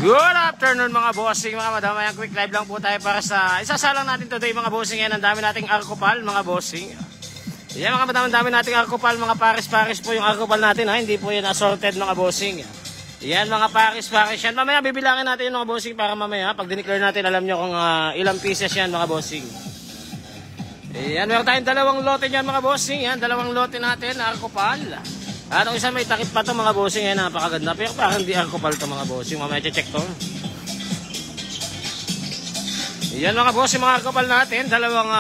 Good afternoon mga bossing, mga madam. Ayan, quick live lang po tayo para sa isasalang natin today mga bossing. Yan, ang dami nating arkopal mga bossing. Yan mga madam, ang dami nating arkopal, mga pares-pares po yung arkopal natin ha. Hindi po yan assorted mga bossing. Yan mga pares-pares yan. Mamaya bibilangin natin yung mga bossing para mamaya pag dineclare natin alam nyo kung ilang pieces yan mga bossing. Yan, meron tayong dalawang lote yan mga bossing. Yan, dalawang lote natin na arkopal. At ang isa may takip pa to mga bossing, yan napakaganda. Pero parang hindi arkopal to mga bossing. Mamaya check to. Yan mga bossing, mga arkopal natin. Dalawang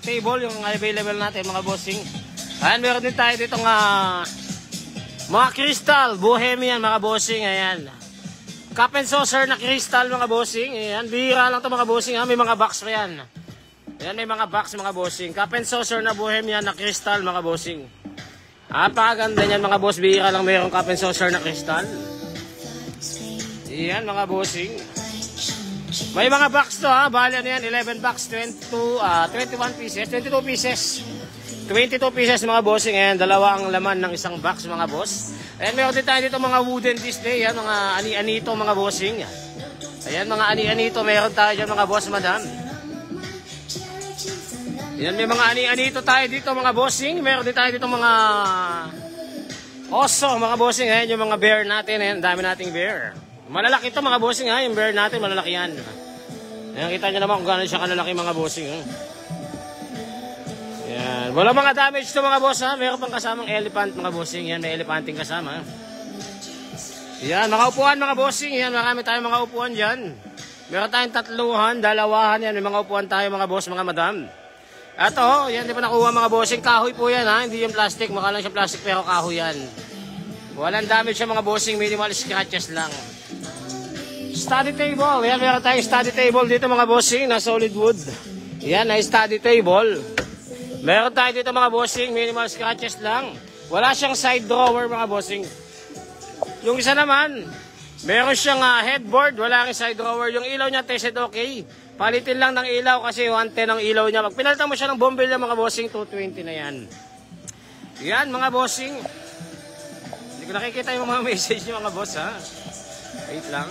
table yung available natin mga bossing. Ayan, meron din tayo ditong mga crystal, bohemian mga bossing. Ayan. Cup and saucer na crystal mga bossing. Ayan, bihira lang to mga bossing ha. May mga box pa yan. Ayan, may mga box mga bossing. Cup and saucer na bohemian na crystal mga bossing. Napakaganda niyan mga boss, bihira lang mayroong cup and saucer na kristal. Iyan mga bossing. May mga box to ha, bali ano yan, 11 box, 21 pieces, 22 pieces. 22 pieces mga bossing, ayan, dalawa ang laman ng isang box mga boss. Ayan, meron din tayo dito mga wooden display, yan, mga ani-anito mga bossing. Ayan, mga ani-anito, meron tayo dyan mga boss, madam. Yan, may mga ani-anito tayo dito mga bossing. Meron din tayo dito mga oso mga bossing. Ayan yung mga bear natin. Ayan, dami nating bear. Malalaki ito mga bossing ha. Yung bear natin malalaki yan. Ayan, kita nyo naman kung gano'n siya kalalaki mga bossing ha. Yan, wala mga damage to mga boss ha. Meron pang kasamang elephant mga bossing. Yan, may elephanting kasama. Yan, mga upuan mga bossing. Yan, marami tayong mga upuan dyan. Meron tayong tatluhan, dalawahan. Yan, may mga upuan tayo mga boss, mga madam. Ato, yan di pa nakuha mga bossing, kahoy po yan ha, hindi yung plastic, mukha lang siya plastic pero kahoy yan. Walang damage siya mga bossing, minimal scratches lang. Study table, yan meron tayong study table dito mga bossing, na solid wood. Yan, na study table. Meron tayo dito mga bossing, minimal scratches lang. Wala siyang side drawer mga bossing. Yung isa naman, meron siyang headboard, wala ring side drawer. Yung ilaw niya tested okay. Palitin lang ng ilaw kasi yung antena ng ilaw niya. Pag pinalitan mo siya ng bombilya mga bossing, 220 na yan. Yan mga bossing. Hindi ko nakikita yung mga message niyo mga boss ha. Wait lang.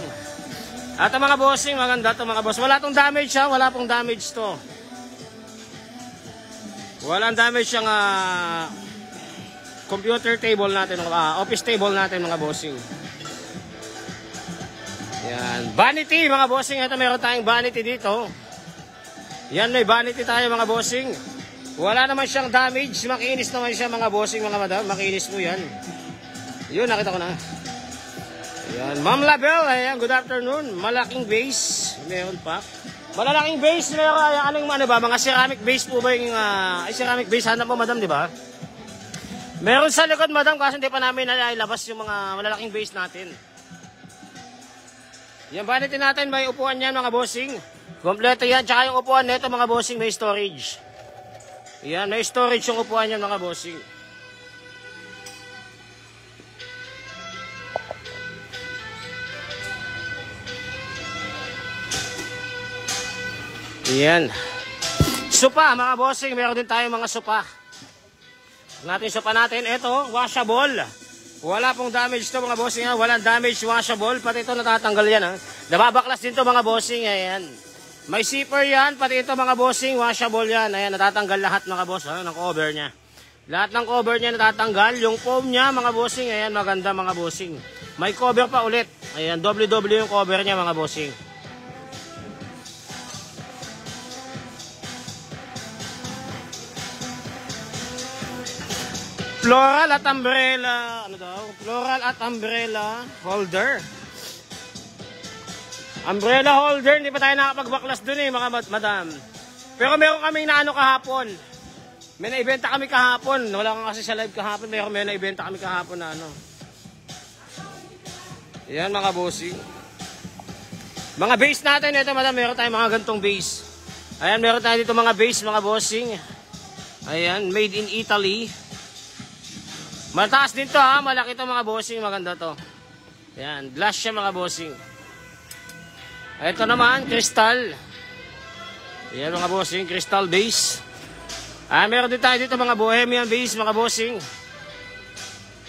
At ang mga bossing, maganda to mga boss. Wala tong damage ha, wala pong damage to. Walang damage yung computer table natin, office table natin mga bossing. Yan, vanity mga bossing. Ito meron tayong vanity dito. Yan, may vanity tayo mga bossing. Wala naman siyang damage. Makinis naman siya mga bossing, mga madam. Makinis po yan. Yun, nakita ko na. Yan, Ma'am Label. Ayan, good afternoon. Malaking base. Meron pa. Malalaking base. Meron ano ba? Mga ceramic base po ba yung ceramic base? Hanap mo madam, di ba? Meron sa likod madam kasi hindi pa namin nailabas yung mga malalaking base natin. Yan, vanity natin, may upuan yan mga bossing. Kompleto yan, tsaka yung upuan nito mga bossing may storage. Yan, may storage yung upuan yan mga bossing. Yan. Sopa mga bossing, meron din tayo mga sopa. Natin sopa natin, ito, washable. Wala pong damage to mga bossing ha. Walang damage, washable. Pati ito natatanggal yan ha. Nababaklas din to mga bossing. Ayan. May zipper yan. Pati ito mga bossing, washable yan. Ayan, natatanggal lahat mga boss ha, ng cover niya. Lahat ng cover niya natatanggal. Yung foam niya mga bossing, ayan, maganda mga bossing. May cover pa ulit. Ayan, doble-doble yung cover niya mga bossing. Floral at umbrella, ano daw? Floral at umbrella holder. Umbrella holder, hindi pa tayo nakapagbaklas dun mga madam. Pero meron kaming naano kahapon. May naibenta kami kahapon. Wala kang kasi sa live kahapon, may naibenta kami kahapon na ano. Yan mga bossing. Mga base natin, ito madam, meron tayong mga gantong base. Ayan, meron tayo dito mga base mga bossing. Ayan, made in Italy. Mataas din to ha, malaki to mga bossing, maganda to. Yan, glass siya mga bossing. Ito naman, crystal. Yan mga bossing, crystal base. Meron din tayo dito mga bohemian base mga bossing.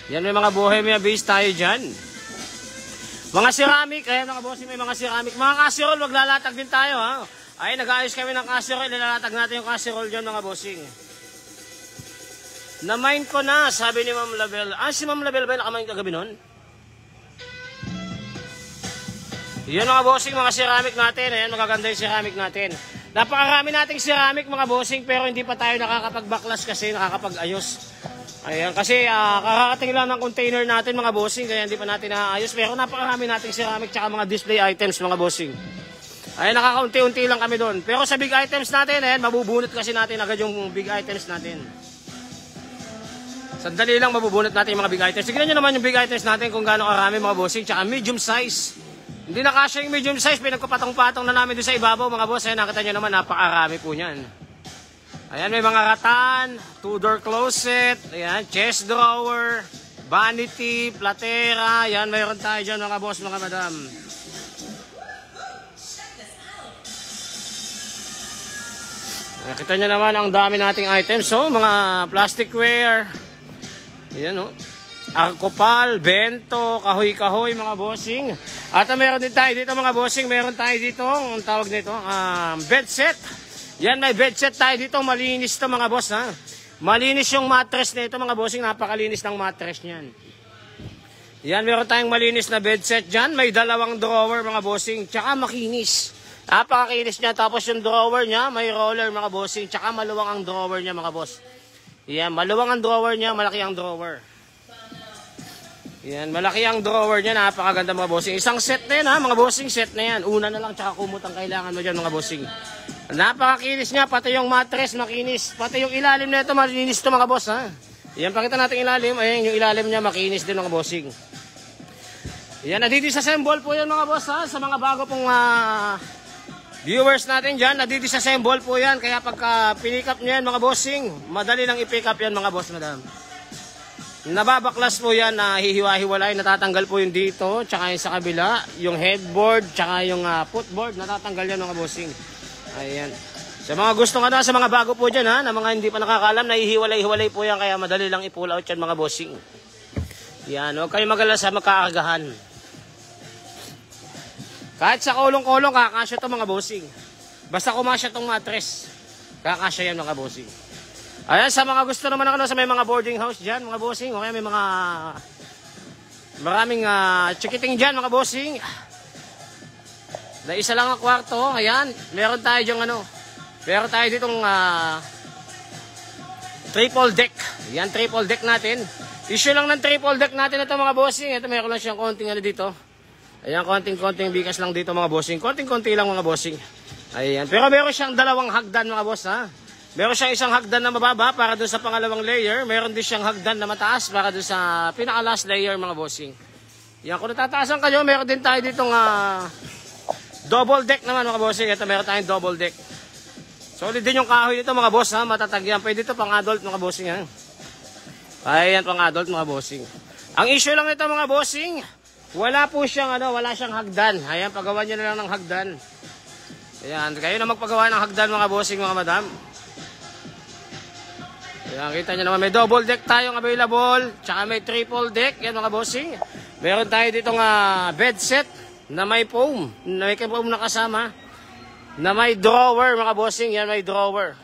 Yan, may mga bohemian base tayo dyan. Mga ceramic, ayan mga bossing, may mga ceramic. Mga casserole, maglalatag din tayo ha. Ay, nag-ayos kami ng casserole, nilalatag natin yung casserole dyan mga bossing. Na-mind ko na, sabi ni Ma'am Label. Ah, si Ma'am Label ba yung nakamain kagabi nun? Yan mga bossing, mga ceramic natin. Ayan, magaganda yung ceramic natin. Napakarami nating ceramic mga bossing, pero hindi pa tayo nakakapag-backlash kasi nakakapag-ayos. Ayan, kasi kakarating lang ng container natin mga bossing, kaya hindi pa natin naayos. Pero napakarami nating ceramic tsaka mga display items mga bossing. Ayan, nakakaunti-unti lang kami doon. Pero sa big items natin, ayan, mabubunot kasi natin agad yung big items natin. Sandali lang mabubunot natin yung mga big items. Tignan nyo naman yung big items natin kung gaano karami mga bossing, tsaka medium size. Hindi na kasya yung medium size, pinagpapatong-patong na namin doon sa ibabaw mga boss. Ayan, nakita nyo naman, napakarami po niyan. Ayan, may mga ratan, 2-door closet, ayan, chest drawer, vanity, platera, ayan, mayroon tayo dyan mga boss, mga madam. Ayan, kita nyo naman ang dami nating items, so, mga plasticware, ayan o, alcopal, bento, kahoy-kahoy mga bossing. At meron din tayo dito mga bossing, meron tayo dito, ang tawag nito, bed set. Yan, may bed set tayo dito. Malinis to mga boss ha. Malinis yung mattress nito mga bossing. Napakalinis ng mattress niyan. Yan, meron tayong malinis na bed set dyan. May 2 drawer mga bossing. Tsaka makinis. Napakakinis niya. Tapos yung drawer niya, may roller mga bossing. Tsaka maluwang ang drawer niya mga boss. Yan, maluwang ang drawer niya. Malaki ang drawer. Yan, malaki ang drawer niya. Napakaganda mga bossing. Isang set na yan ha mga bossing. Set na yan. Una na lang tsaka kumot ang kailangan mo dyan mga bossing. Napakakinis niya, pati yung mattress makinis, pati yung ilalim na ito malinis to mga boss ha. Yan, pakita natin ilalim, ayan yung ilalim niya makinis din mga bossing. Yan, nadidisassemble po yan mga boss ha, sa mga bago pong viewers natin dyan, nadidisassemble po yan, kaya pagka pick up niya yan mga bossing, madali lang i-pick up yan mga boss madam. Nababaklas po yan na hihiwa-hiwalay, natatanggal po yung dito, tsaka yung sa kabila, yung headboard, tsaka yung footboard, natatanggal yan mga bossing. Ayan. Sa mga gusto nga na, sa mga bago po dyan ha, na mga hindi pa nakakaalam, nahihiwalay-hiwalay po yan, kaya madali lang i-pull out yan mga bossing. Yan, huwag kayo mag-alala sa magkakargahan. Kahit sa kulong-kulong, kakasya to mga bossing. Basta kumasya tong mattress, kakasya yan mga bossing. Ayan, sa mga gusto naman sa may mga boarding house dyan mga bossing, o kaya may mga maraming chikiting dyan mga bossing. Na isa lang ang kwarto, ayan, meron tayo dyang meron tayo ditong triple deck. Yan, triple deck natin. Issue lang ng triple deck natin ito mga bossing. Ito meron lang siyang konting dito. Ayan, konting bigas lang dito mga bossing. Konting-konti lang mga bossing. Ayan, pero meron siyang 2 hagdan mga boss ha. Meron siyang isang hagdan na mababa para doon sa pangalawang layer. Meron din siyang hagdan na mataas para doon sa pinaka-last layer mga bossing. Yan, kung natataasan kayo, meron din tayo ditong double deck naman mga bossing. Ito meron tayong double deck. Solid din yung kahoy dito mga boss ha. Matatagyan. Pwede ito pang adult mga bossing ha. Ayan, pang adult mga bossing. Ang issue lang ito mga bossing, wala po siyang wala siyang hagdan. Ayan, pagawa niyo na lang ng hagdan. Ayan, kayo na magpagawa ng hagdan mga bossing mga madam. Ayan, kita niyo naman may double deck tayong available. Tsaka may triple deck. Yan mga bossing. Meron tayo ditong bed set na may foam, na may foam na kasama, na may drawer mga bossing. Yan, may drawer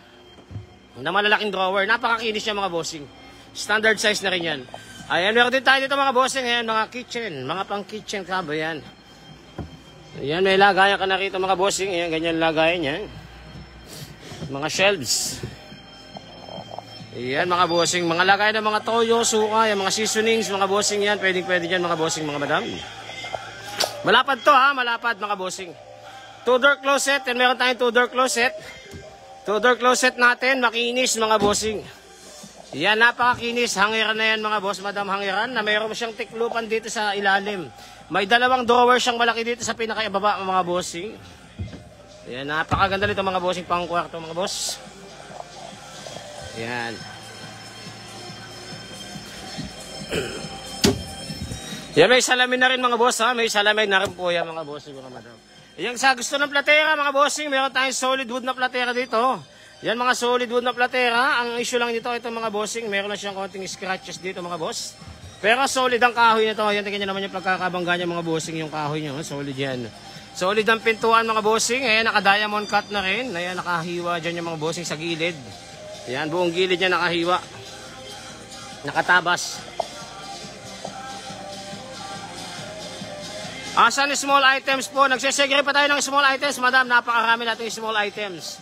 na malalaking drawer, napakakinis niya mga bossing, standard size na rin yan. Ayan, meron din tayo dito mga bossing. Ayan, mga kitchen, mga pang kitchen kabo yan. Ayan, may lagayan ka na rito mga bossing. Ayan, ganyan lagayan yan, mga shelves. Ayan mga bossing, mga lagayan ng mga toyo, suka, yan, mga seasonings mga bossing yan, pwede dyan mga bossing mga madam. Malapad to ha, malapad mga bossing. 2-door closet, and meron tayong 2-door closet. 2-door closet natin, makinis mga bossing. Yan, napakakinis. Hangiran na yan mga boss, madam, hangiran. Na mayroon siyang tiklupan dito sa ilalim. May 2 drawer siyang malaki dito sa pinakaibaba mga bossing. Yan, napakaganda nito mga bossing, pang kwarto mga boss. Yan. Yan, may salamin na rin mga boss ha. May salamin na rin po yan mga bossing mga madam. Yan, sa gusto ng platera mga bossing, meron tayong solid wood na platera dito. Yan, mga solid wood na platera. Ang issue lang dito, ito mga bossing, meron na siyang konting scratches dito mga boss. Pero solid ang kahoy nito. Ayan, tingnan nyo naman yung pagkakabangga niya mga bossing, yung kahoy nyo. Solid yan. Solid ang pintuan mga bossing. Ayan, naka-diamond cut na rin. Ayan, nakahiwa dyan yung mga bossing sa gilid. Ayan, buong gilid niya nakahiwa. Nakatabas. Asan small items po? Nagsesegre pa tayo ng small items, madam. Napakarami natin small items.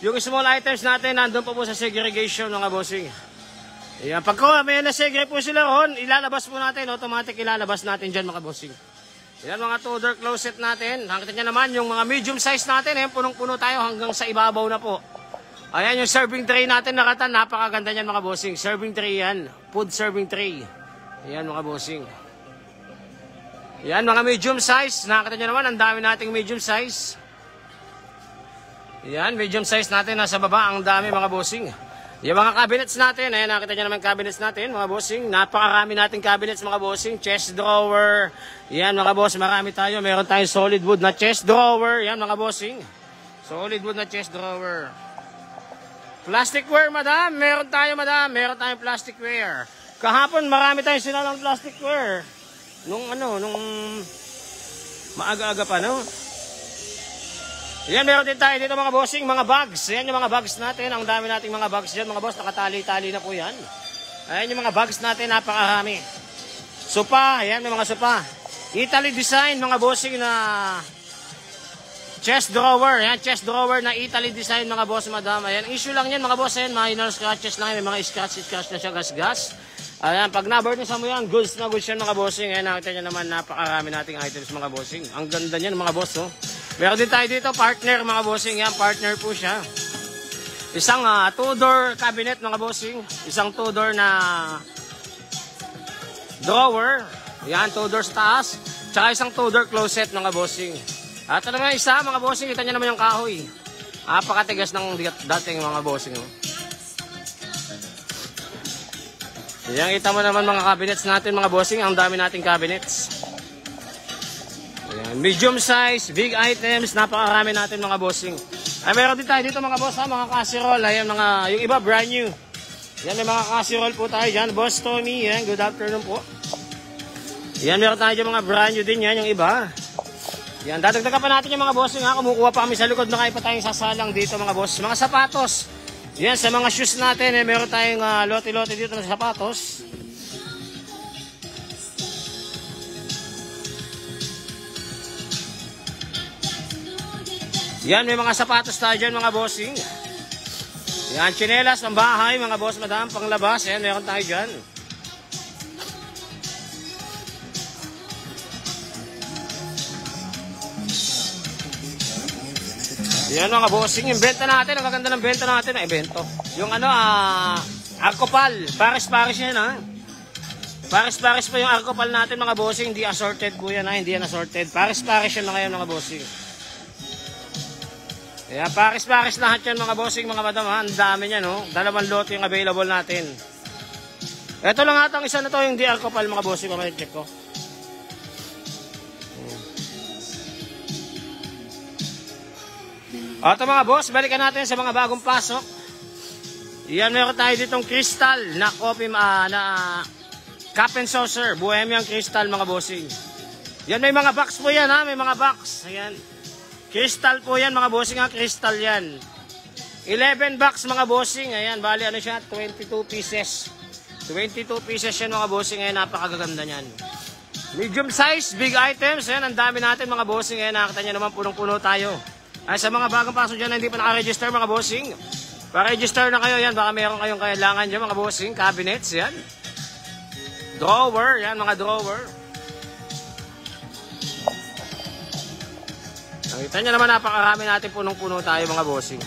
Yung small items natin, nandun po sa segregation mga bossing. Ayan, pagka may nasegre po sila ron, ilalabas po natin. Automatic ilalabas natin dyan mga bossing. Ayan, mga two-door closet natin. Nakita nyo naman, yung mga medium size natin. Ayan, punong-puno tayo hanggang sa ibabaw na po. Ayan, yung serving tray natin, nakatan. Napakaganda yan mga bossing. Serving tray yan. Food serving tray. Ayan mga bossing. Yan, mga medium size. Nakita nyo naman, ang dami nating medium size. Yan, medium size natin. Nasa baba, ang dami mga bossing. Yung mga cabinets natin. Ayan, nakita nyo naman cabinets natin, mga bossing. Napakarami nating cabinets, mga bossing. Chest drawer. Yan, mga boss, marami tayo. Meron tayong solid wood na chest drawer. Yan, mga bossing. Solid wood na chest drawer. Plasticware, madam. Meron tayo, madam. Meron tayong plasticware. Kahapon, marami tayong sinalang plasticware. Nung maaga-aga pa, no? Yan, meron din tayo dito mga bossing, mga bags. Yan yung mga bags natin. Ang dami nating mga bags dyan, mga boss. Nakatali-tali na po yan. Ayan yung mga bags natin, napakarami. Sopa, yan yung mga sopa. Italy design, mga bossing na chest drawer. Yan, chest drawer na Italy design, mga boss, madam. Ayan, issue lang yan, mga boss. Ayan, minor scratches lang yan. May mga scratch na siya, gas-gas. Ayan, pag na-burn mo yan, goods na goods yan mga bossing. Ayan, nakita nyo naman, napakarami nating items mga bossing. Ang ganda niyan mga boss, oh. Meron din tayo dito, partner mga bossing. Yan, partner po siya. Isang two-door cabinet mga bossing. Isang two-door na drawer. Yan, two-door sa taas. Tsaka isang two-door closet mga bossing. At ano naman isa mga bossing, kita nyo naman yung kahoy. Napakatigas ng dating mga bossing, oh. Yan, kita mo naman mga cabinets natin mga bossing. Ang dami nating cabinets. Ayan, medium size, big items. Napakarami natin mga bossing. Ay, meron din tayo dito mga boss, ha, mga casserole. Ayan, yung iba brand new. Yan, may mga casserole po tayo dyan. Boss Tommy, yan, good afternoon po. Yan, meron tayo dyan mga brand new din yan, yung iba. Yan, dadagdagan pa natin yung mga bossing, ha. Kumukuha pa kami sa likod na kayo pa tayong sasalang dito mga boss. Mga sapatos. Yan, sa mga shoes natin, meron tayong lote-lote dito ng sapatos. Yan, may mga sapatos tayo dyan, mga bossing. Yan, tsinelas ng bahay, mga boss, madam, panglabas. Yan, meron tayo dyan. Yan mga bossing, yung benta natin, ang gaganda ng benta natin, evento. Yung Arcopal, pares-pares yan, ha. Pares-pares pa yung Arcopal natin mga bossing, hindi assorted po yan, ha, hindi yan assorted. Pares-pares yan na ngayon mga bossing. Yan, pares-pares lahat yan mga bossing, mga madam, ha. Ang dami yan, no. Dalawang lote yung available natin. Ito lang atang isa na to, yung di Arcopal mga bossing, mamaya check ko. Ito mga boss, balikan natin sa mga bagong pasok. Yan, meron tayo ditong crystal na coffee, na cup and saucer. Bohemian crystal mga bossing. Yan, may mga box po yan, ha. May mga box. Ayan. Crystal po yan mga bossing, ha. Crystal yan. 11 box mga bossing. Ayan, bali ano siya, 22 pieces. 22 pieces yan mga bossing. Ayan, napakaganda yan. Medium size, big items. Ayan, ang dami natin mga bossing. Ayan, nakita nyo naman, punong-puno tayo. Ay, sa mga bagong pasok dyan na hindi pa naka-register mga bossing, pa-register na kayo yan. Baka meron kayong kailangan dyan mga bossing. Cabinets, yan. Drawer, yan mga drawer. Nakita nyo naman, napakarami natin punong-puno tayo mga bossing.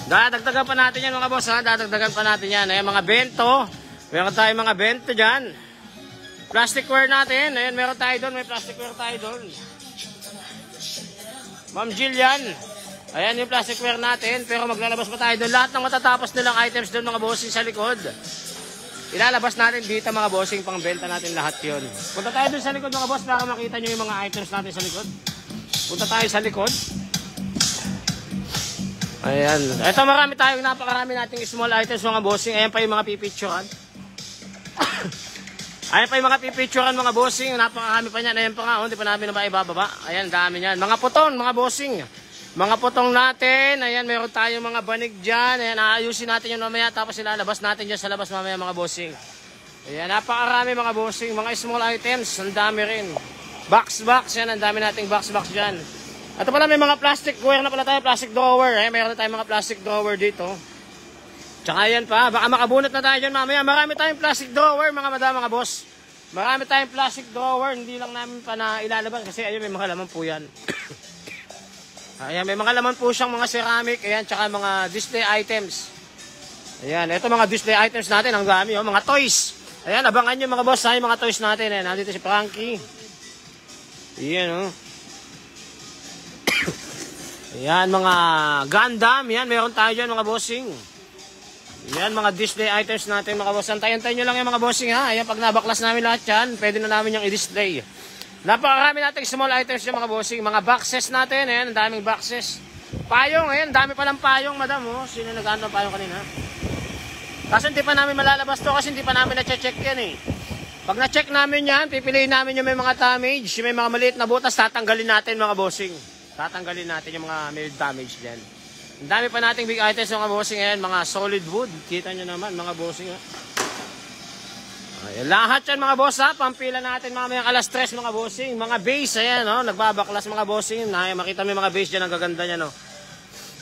Dadagdagan pa natin yan mga boss, ha. Dadagdagan pa natin yan. Ayan, mga bento. Meron tayo mga bento dyan. Plasticware natin. Ayan, meron tayo doon. May plasticware tayo doon. Ma'am Jillian, ayan yung plasticware natin, pero maglalabas pa tayo doon. Lahat ng matatapos nilang items doon mga bossing sa likod. Ilalabas natin dito mga bossing, pang benta natin lahat yon. Punta tayo doon sa likod mga boss para makita nyo yung mga items natin sa likod. Punta tayo sa likod. Ayan. Ito marami tayong napakarami nating small items mga bossing. Ayan pa yung mga pipicturean. Ayan pa yung mga pipicturean mga bossing. Napakarami pa niyan. Ayan pa nga, hindi pa namin na maibababa. Ayan, dami niyan. Mga puton, mga bossing. Mga putong natin. Ayan, meron tayong mga banig dyan. Ayan, aayusin natin yun mamaya. Tapos ilalabas natin dyan sa labas mamaya mga bossing. Ayan, napakarami mga bossing. Mga small items, ang dami rin. Box, yan. Ang dami nating box dyan. At pala may mga plastic ware na pala tayo. Plastic drawer. Ayan, meron na tayong mga plastic drawer dito. Tsaka yan pa, baka makabunot na tayo dyan mamaya. Marami tayong plastic drawer mga madam, mga boss. Marami tayong plastic drawer. Hindi lang namin pa na ilalabas kasi ayun may mga laman po yan. Ayan, may mga laman po siyang mga ceramic. Ayan, tsaka mga display items. Ayan, ito mga display items natin. Ang dami, oh, mga toys. Ayan, abangan nyo mga boss. Yung mga toys natin. Ayan, nandito si Frankie. Ayan, oh. Ayan, mga Gundam. Ayan, meron tayo dyan mga bossing. Yan, mga display items natin mga boss. Antayin nyo lang yung mga bossing ha. Ayan, pag nabaklas namin lahat yan, pwede na namin yung i-display. Napakarami natin small items yung mga bossing. Mga boxes natin, ayan, ang daming boxes. Payong, ayan, dami palang payong madam. Oh. Sino nag-ano payong kanina? Kasi hindi pa namin malalabas to kasi hindi pa namin na-check yan eh. Pag na-check namin yan, pipiliin namin yung may mga damage, yung may mga maliit na butas, tatanggalin natin mga bossing. Tatanggalin natin yung mga may damage dyan. Ang dami pa nating big items mga bossing ngayon, mga solid wood. Kita nyo naman mga bossing ha. Ayan, lahat yan mga boss ha. Pampila natin mamayang alas 3 mga bossing. Mga base ayan no, nagbabaklas mga bossing. Makita mo yung mga base dyan, ang gaganda nyan no.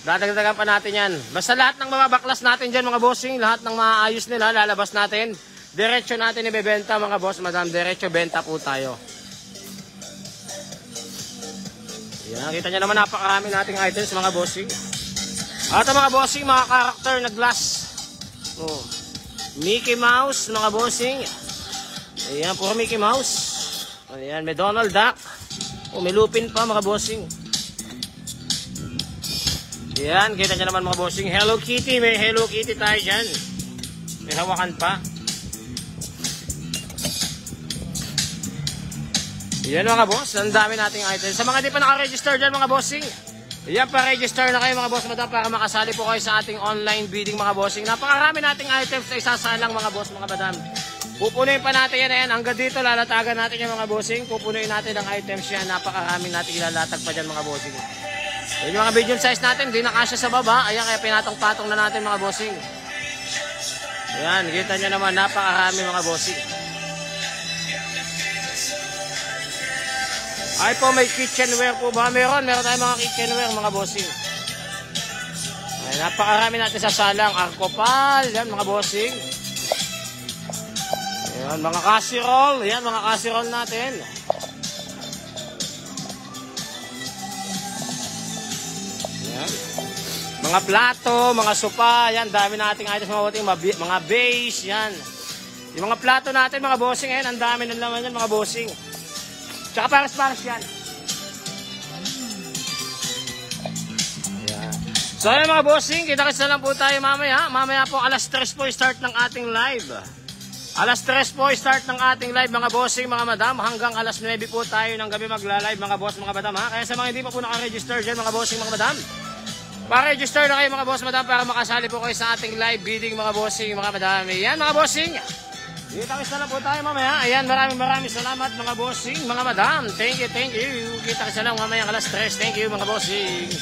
Dadagdagan pa natin yan. Basta lahat ng mababaklas natin dyan mga bossing, lahat ng maayos nila, lalabas natin. Diretso natin ibebenta mga boss, madam. Diretso benta po tayo. Ayan, kita nyo naman napakarami nating items mga bossing. At mga bossing, mga karakter na glass. Oh. Mickey Mouse, mga bossing. Ayan, puro Mickey Mouse. Ayan, may Donald Duck. Oh, may Lupin pa, mga bossing. Ayan, kita nyo naman mga bossing. Hello Kitty, may Hello Kitty tayo dyan. May hawakan pa. Ayan mga boss, ang dami nating items. Sa mga di pa naka-register dyan mga bossing, ayan, pa-register na kayo mga boss madam para makasali po kayo sa ating online bidding mga bossing. Napakarami nating items na isasalang mga boss mga madam. Pupunuin pa natin yan. Ayan, hanggang dito lalatagan natin yung mga bossing. Pupunuin natin ang items yan. Napakarami natin ilalatag pa dyan mga bossing. Ayan yung mga medium size natin, di na kasya sa baba. Ayan, kaya pinatong-patong na natin mga bossing. Ayan, kita nyo naman, napakarami mga bossing. Ay po, may kitchenware po ba? Meron tayong mga kitchenware mga bossing. Ay, napakarami natin sa salang. Arcopal, yan mga bossing. Ayan, mga casserole. Yan, mga casserole natin. Ayan. Mga plato, mga sopa. Yan, dami nating items mga base. Yan. Yung mga plato natin mga bossing. Ayan, ang dami ng laman yan mga bossing. Tsaka paras-paras yan. Ayan. So ayan mga bossing, kita-kita lang po tayo mamaya. Mamaya po alas 3 po start ng ating live. Alas 3 po start ng ating live mga bossing, mga madam. Hanggang alas 9 po tayo ng gabi magla-live mga boss, mga madam ha. Kaya sa mga hindi pa po naka-register dyan mga bossing, mga madam, pa-register na kayo mga boss, madam para makasali po kayo sa ating live bidding mga bossing, mga madam. Ayan mga bossing. Kita-kita lang po tayo mamaya. Ayan, maraming salamat mga bossing, mga madam. Thank you. Kita-kita lang mamaya alas 3. Thank you mga bossing.